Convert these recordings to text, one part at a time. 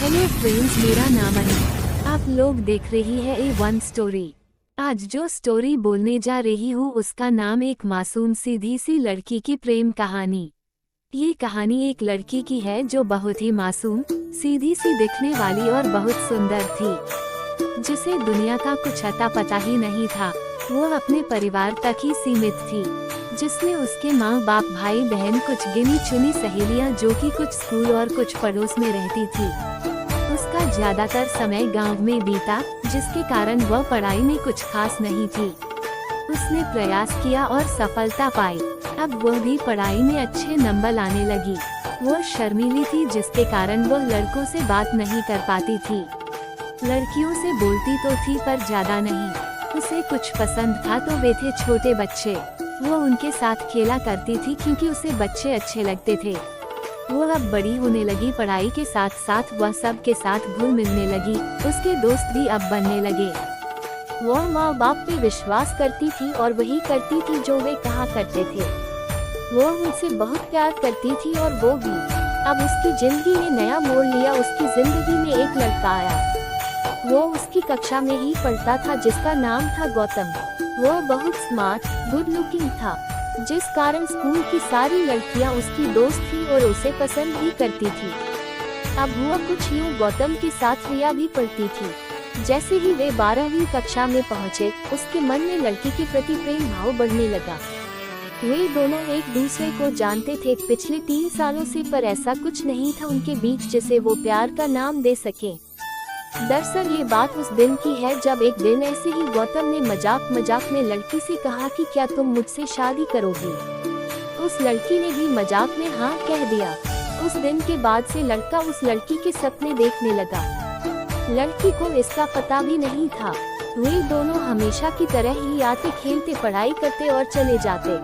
Hello friends, मेरा नाम अनु। आप लोग देख रही है A1 स्टोरी। आज जो स्टोरी बोलने जा रही हूँ उसका नाम एक मासूम सीधी सी लड़की की प्रेम कहानी। ये कहानी एक लड़की की है जो बहुत ही मासूम, सीधी सी दिखने वाली और बहुत सुंदर थी, जिसे दुनिया का कुछ अता पता ही नहीं था। वो अपने परिवार तक ही सीमित थी, जिसमें उसके माँ बाप, भाई बहन, कुछ गिनी चुनी सहेलियाँ जो कि कुछ स्कूल और कुछ पड़ोस में रहती थी। उसका ज्यादातर समय गांव में बीता, जिसके कारण वह पढ़ाई में कुछ खास नहीं थी। उसने प्रयास किया और सफलता पाई। अब वह भी पढ़ाई में अच्छे नंबर लाने लगी। वह शर्मीली थी, जिसके कारण वह लड़कों से बात नहीं कर पाती थी। लड़कियों से बोलती तो थी पर ज्यादा नहीं। उसे कुछ पसंद था तो वे थे छोटे बच्चे। वो उनके साथ खेला करती थी क्योंकि उसे बच्चे अच्छे लगते थे। वो अब बड़ी होने लगी। पढ़ाई के साथ साथ वह सब के साथ घुल मिलने लगी। उसके दोस्त भी अब बनने लगे। वह माँ बाप पे विश्वास करती थी और वही करती थी जो वे कहा करते थे। वो उनसे बहुत प्यार करती थी और वो भी। अब उसकी जिंदगी ने नया मोड़ लिया। उसकी जिंदगी में एक लड़का आया। वो उसकी कक्षा में ही पढ़ता था, जिसका नाम था गौतम। वो बहुत स्मार्ट, गुड लुकिंग था, जिस कारण स्कूल की सारी लड़कियां उसकी दोस्त थी और उसे पसंद भी करती थी। अब हुआ कुछ यूं, गौतम के साथ रिया भी पढ़ती थी। जैसे ही वे 12वीं कक्षा में पहुंचे, उसके मन में लड़की के प्रति प्रेम भाव बढ़ने लगा। वे दोनों एक दूसरे को जानते थे पिछले 3 सालों से, पर ऐसा कुछ नहीं था उनके बीच जिसे वो प्यार का नाम दे सके। दरअसल ये बात उस दिन की है जब एक दिन ऐसे ही गौतम ने मजाक मजाक में लड़की से कहा कि क्या तुम मुझसे शादी करोगी। उस लड़की ने भी मजाक में हाँ कह दिया। उस दिन के बाद से लड़का उस लड़की के सपने देखने लगा। लड़की को इसका पता भी नहीं था। वे दोनों हमेशा की तरह ही आते, खेलते, पढ़ाई करते और चले जाते।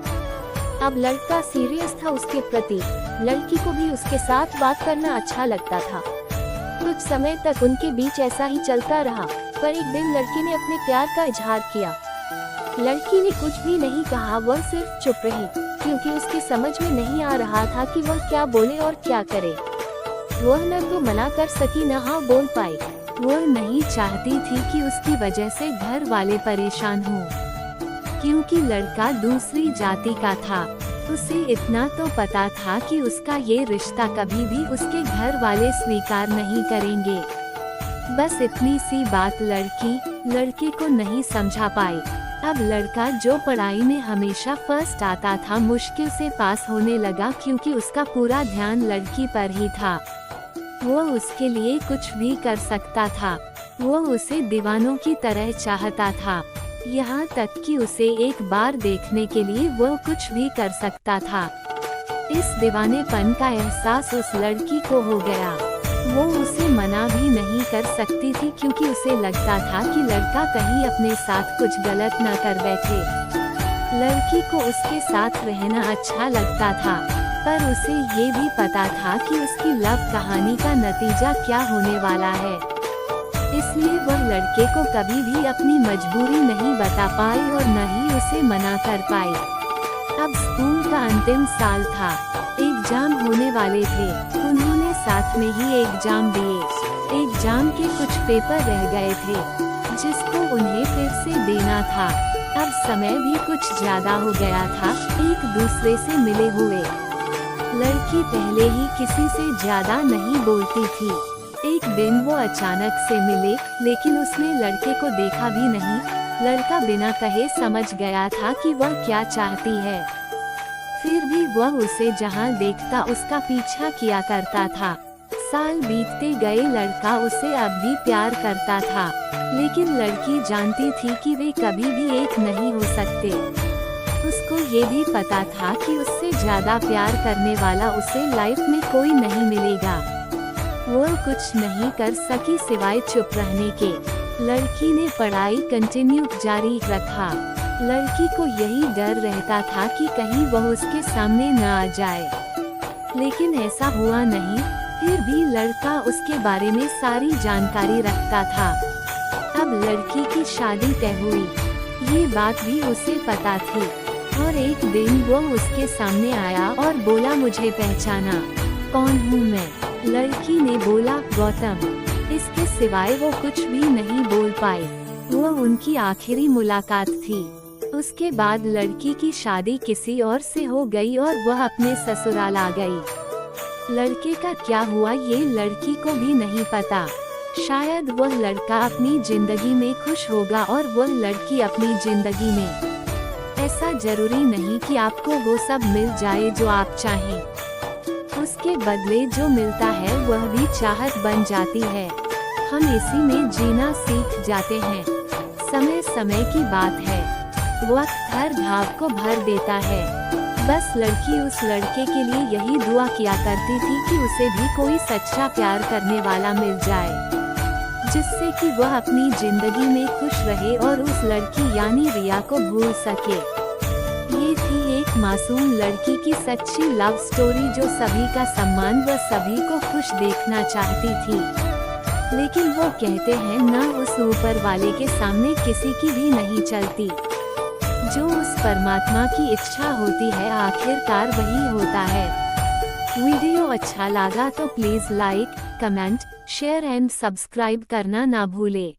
अब लड़का सीरियस था उसके प्रति। लड़की को भी उसके साथ बात करना अच्छा लगता था। कुछ समय तक उनके बीच ऐसा ही चलता रहा, पर एक दिन लड़की ने अपने प्यार का इजहार किया। लड़की ने कुछ भी नहीं कहा, वह सिर्फ चुप रही, क्योंकि उसके समझ में नहीं आ रहा था कि वह क्या बोले और क्या करे। वह न तो मना कर सकी न हाँ बोल पाई। वह नहीं चाहती थी कि उसकी वजह से घर वाले परेशान हों, क्योंकि लड़का दूसरी जाति का था। उसे इतना तो पता था कि उसका ये रिश्ता कभी भी उसके घर वाले स्वीकार नहीं करेंगे। बस इतनी सी बात लड़की लड़के को नहीं समझा पाई। अब लड़का जो पढ़ाई में हमेशा फर्स्ट आता था, मुश्किल से पास होने लगा, क्योंकि उसका पूरा ध्यान लड़की पर ही था। वो उसके लिए कुछ भी कर सकता था। वो उसे दीवानों की तरह चाहता था, यहाँ तक कि उसे एक बार देखने के लिए वो कुछ भी कर सकता था। इस दीवानेपन का एहसास उस लड़की को हो गया। वो उसे मना भी नहीं कर सकती थी, क्योंकि उसे लगता था कि लड़का कहीं अपने साथ कुछ गलत न कर बैठे। लड़की को उसके साथ रहना अच्छा लगता था, पर उसे ये भी पता था कि उसकी लव कहानी का नतीजा क्या होने वाला है। इसलिए वह लड़के को कभी भी अपनी मजबूरी नहीं बता पाई और न ही उसे मना कर पाई। अब स्कूल का अंतिम साल था। एग्जाम होने वाले थे। उन्होंने साथ में ही एग्जाम दिए। एग्जाम के कुछ पेपर रह गए थे, जिसको उन्हें फिर से देना था। अब समय भी कुछ ज्यादा हो गया था एक दूसरे से मिले हुए। लड़की पहले ही किसी से ज्यादा नहीं बोलती थी। एक दिन वो अचानक से मिले, लेकिन उसने लड़के को देखा भी नहीं। लड़का बिना कहे समझ गया था कि वह क्या चाहती है। फिर भी वह उसे जहां देखता उसका पीछा किया करता था। साल बीतते गए, लड़का उसे अब भी प्यार करता था, लेकिन लड़की जानती थी कि वे कभी भी एक नहीं हो सकते। उसको ये भी पता था कि उससे ज्यादा प्यार करने वाला उसे लाइफ में कोई नहीं मिलेगा। वो कुछ नहीं कर सकी सिवाय चुप रहने के। लड़की ने पढ़ाई कंटिन्यू जारी रखा। लड़की को यही डर रहता था कि कहीं वह उसके सामने न आ जाए, लेकिन ऐसा हुआ नहीं। फिर भी लड़का उसके बारे में सारी जानकारी रखता था। अब लड़की की शादी तय हुई, ये बात भी उसे पता थी। और एक दिन वो उसके सामने आया और बोला, मुझे पहचाना? कौन हूँ मैं? लड़की ने बोला, गौतम। इसके सिवाय वो कुछ भी नहीं बोल पाए। वो उनकी आखिरी मुलाकात थी। उसके बाद लड़की की शादी किसी और से हो गई और वह अपने ससुराल आ गई। लड़के का क्या हुआ ये लड़की को भी नहीं पता। शायद वह लड़का अपनी जिंदगी में खुश होगा और वह लड़की अपनी जिंदगी में। ऐसा जरूरी नहीं कि आपको वो सब मिल जाए जो आप चाहें। उसके बदले जो मिलता है वह भी चाहत बन जाती है। हम इसी में जीना सीख जाते हैं। समय समय की बात है। वक्त हर भाव को भर देता है। बस लड़की उस लड़के के लिए यही दुआ किया करती थी कि उसे भी कोई सच्चा प्यार करने वाला मिल जाए, जिससे कि वह अपनी जिंदगी में खुश रहे और उस लड़की यानी रिया को भूल सके। ये थी एक मासूम लड़की की सच्ची लव स्टोरी जो सभी का सम्मान व सभी को खुश देखना चाहती थी। लेकिन वो कहते हैं ना, उस ऊपर वाले के सामने किसी की भी नहीं चलती। जो उस परमात्मा की इच्छा होती है आखिरकार वही होता है। वीडियो अच्छा लगा तो please like, comment, share and subscribe करना ना भूले।